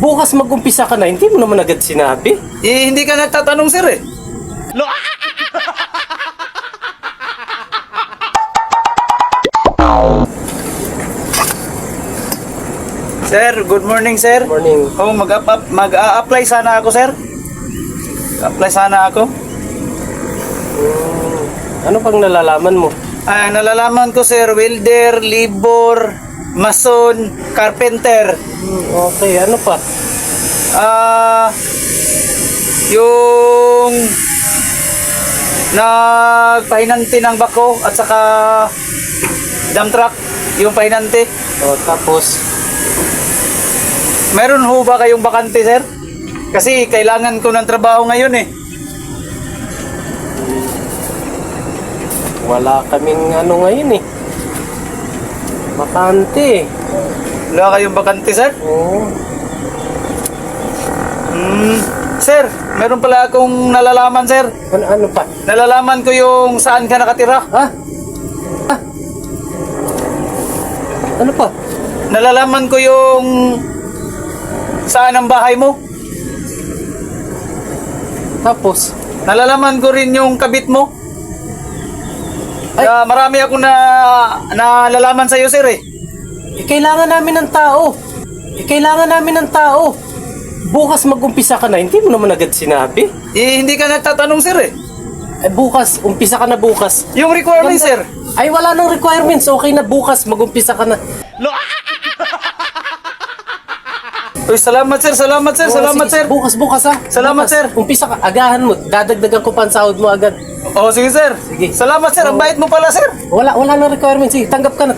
bukas mag-umpisa ka na, hindi mo naman agad sinabi. Eh, hindi ka nagtatanong, sir eh. Sir, good morning, sir. Morning. Oh, mag-a-apply sana ako, sir. Apply sana ako. Ano pang nalalaman mo? Nalalaman ko, sir, welder, labor, mason, carpenter. Okay, ano pa? Yung nagpahinanti ng bako at saka dump truck, yung pahinanti. Tapos, Meron ho ba kayong bakante, sir? Kasi kailangan ko ng trabaho ngayon eh. wala kaming ano ngayon eh. Bakante. Wala kayong bakante, sir? Oo. Sir, meron pala akong nalalaman, sir. Ano pa? Nalalaman ko yung saan ka nakatira. Ha? Ha? Ano pa? Nalalaman ko yung saan ang bahay mo. Tapos, Nalalaman ko rin yung kabit mo. Ay. Marami akong nalalaman sa'yo, sir eh. kailangan namin ng tao. Kailangan namin ng tao. Bukas mag-umpisa ka na, hindi mo naman agad sinabi. Eh, hindi ka nagtatanong, sir eh. Bukas, umpisa ka na bukas. Yung requirement, sir. Ay, wala nang requirements. Okay na bukas, mag-umpisa ka na. Uy, salamat, sir. Salamat, sir. Oo, Salamat, sige, sir. Bukas ha. Salamat, Bukas. sir. Umpisa ka, agahan mo. Dadagdagan ko pa ang sahod mo agad. Oh, sige, sir. Sige. Salamat, sir. Ang bait mo pala, sir. Wala nang requirements. Sige, tanggap ka na.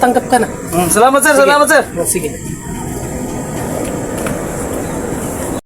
Salamat, sir. Sige. Salamat, sir. Sige.